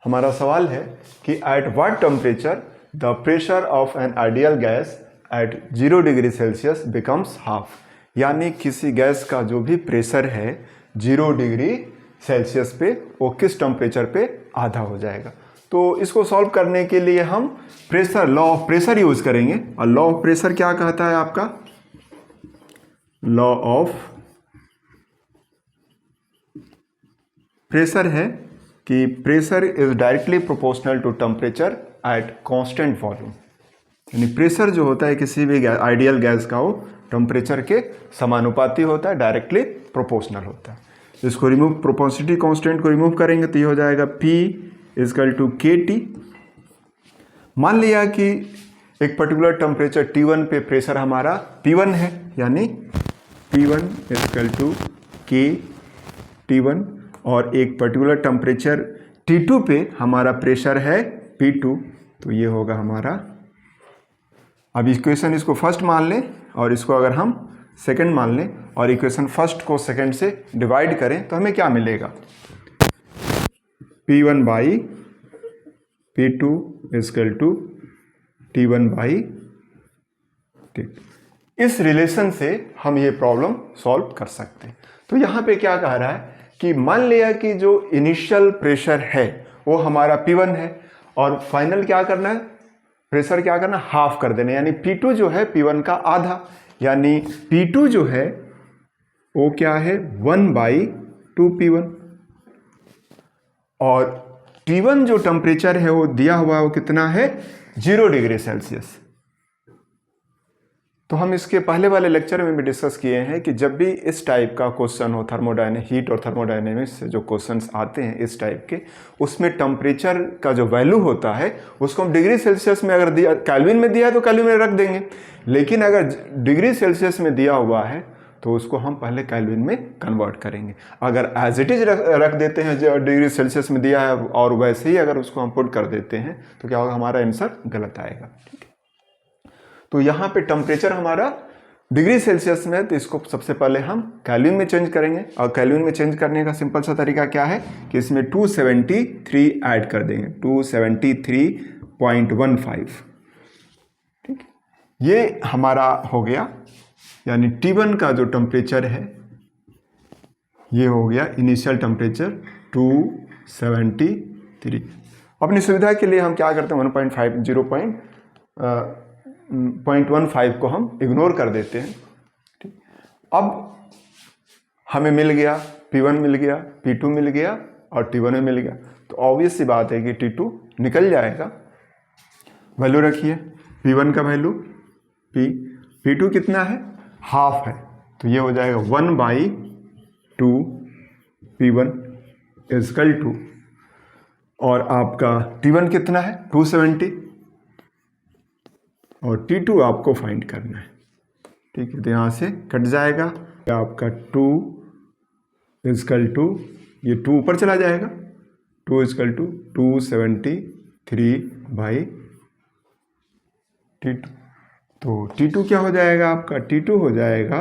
हमारा सवाल है कि at what temperature the pressure of an ideal gas at 0 degree Celsius becomes half, यानी किसी गैस का जो भी प्रेशर है 0 डिग्री सेल्सियस पे वो किस टेम्परेचर पे आधा हो जाएगा। तो इसको सॉल्व करने के लिए हम pressure law of pressure use करेंगे। और लॉ ऑफ प्रेशर क्या कहता है आपका? लॉ ऑफ प्रेशर है कि pressure is directly proportional to temperature at constant volume, यानी प्रेशर जो होता है किसी भी आइडियल गैस का वो टेम्परेचर के समानुपाती होता है, डायरेक्टली प्रोपोर्शनल होता है। इसको रिमूव, प्रोपोर्शनलिटी कांस्टेंट को रिमूव करेंगे तो ये हो जाएगा P इजकल टू KT। मान लिया कि एक पर्टिकुलर टेम्परेचर T1 पे प्रेशर हमारा P1 है, यानी P1 इजकल टू KT1, और एक पर्टिकुलर टेम्परेचर T2 पे हमारा प्रेशर है P2, तो ये होगा हमारा। अब इक्वेशन इसको फर्स्ट मान लें और इसको अगर हम सेकंड मान लें और इक्वेशन फर्स्ट को सेकंड से डिवाइड करें तो हमें क्या मिलेगा? P1 by P2 is equal to T1 by T2। इस रिलेशन से हम ये प्रॉब्लम सॉल्व कर सकते हैं। तो यहाँ पे क्या कह रहा है कि मान लिया कि जो इनिशियल प्रेशर है वो हमारा P1 है और फाइनल क्या करना है, प्रेशर क्या करना, हाफ कर देना, यानी P2 जो है P1 का आधा, यानी P2 जो है वो क्या है 1/2P1, और T1 जो टेम्परेचर है वो दिया हुआ है वो कितना है 0 डिग्री सेल्सियस। तो हम इसके पहले वाले लेक्चर में भी डिस्कस किए हैं कि जब भी इस टाइप का क्वेश्चन हो, हीट और थर्मोडायनेमिक्स से जो क्वेश्चंस आते हैं इस टाइप के, उसमें टेम्परेचर का जो वैल्यू होता है उसको हम डिग्री सेल्सियस में, अगर दिया केल्विन में दिया है तो केल्विन में रख देंगे, लेकिन अगर डिग्री सेल्सियस में दिया हुआ है तो उसको हम पहले केल्विन में कन्वर्ट करेंगे। अगर एज इट इज रख देते हैं जो डिग्री सेल्सियस में दिया है और वैसे ही अगर उसको हम पुट कर देते हैं तो क्या होगा, हमारा आंसर गलत आएगा। ठीक है, तो यहाँ पे टेम्परेचर हमारा डिग्री सेल्सियस में है तो इसको सबसे पहले हम केल्विन में चेंज करेंगे, और केल्विन में चेंज करने का सिंपल सा तरीका क्या है कि इसमें 273 ऐड कर देंगे, 273.15। ठीक, ये हमारा हो गया, यानी T1 का जो टेम्परेचर है ये हो गया इनिशियल टेम्परेचर 273। अपनी सुविधा के लिए हम क्या करते हैं 0.15 को हम इग्नोर कर देते हैं। ठीक, अब हमें मिल गया P1 मिल गया, P2 मिल गया और T1 में मिल गया, तो ऑब्वियस सी बात है कि T2 निकल जाएगा। वैल्यू रखिए, P1 का वैल्यू P2 कितना है, हाफ है, तो ये हो जाएगा 1/2P1 इजकल टू, और आपका T1 कितना है 270 और T2 आपको फाइंड करना है। ठीक है, तो यहाँ से कट जाएगा आपका 2 इजकल टू, ये 2 ऊपर चला जाएगा, 2 इजकल टू 273/T2। तो T2 क्या हो जाएगा आपका, T2 हो जाएगा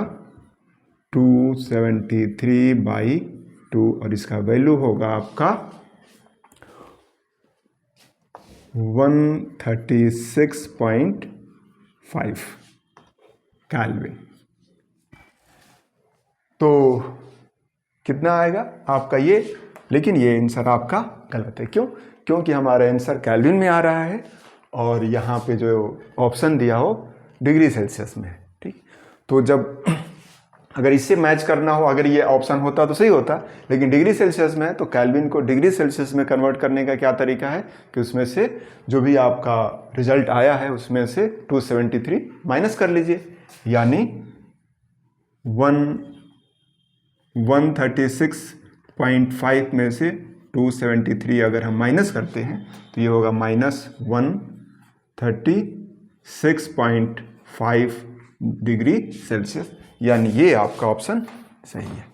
273/2 और इसका वैल्यू होगा आपका 136.5 केल्विन। तो कितना आएगा आपका ये, लेकिन ये आंसर आपका गलत है। क्यों? क्योंकि हमारा आंसर केल्विन में आ रहा है और यहाँ पे जो ऑप्शन दिया हो डिग्री सेल्सियस में है। ठीक, तो जब अगर इससे मैच करना हो, अगर ये ऑप्शन होता तो सही होता, लेकिन डिग्री सेल्सियस में है तो केल्विन को डिग्री सेल्सियस में कन्वर्ट करने का क्या तरीका है कि उसमें से जो भी आपका रिजल्ट आया है उसमें से 273 माइनस कर लीजिए, यानी 136.5 में से 273 अगर हम माइनस करते हैं तो ये होगा -136.5 डिग्री सेल्सियस, यानी ये आपका ऑप्शन सही है।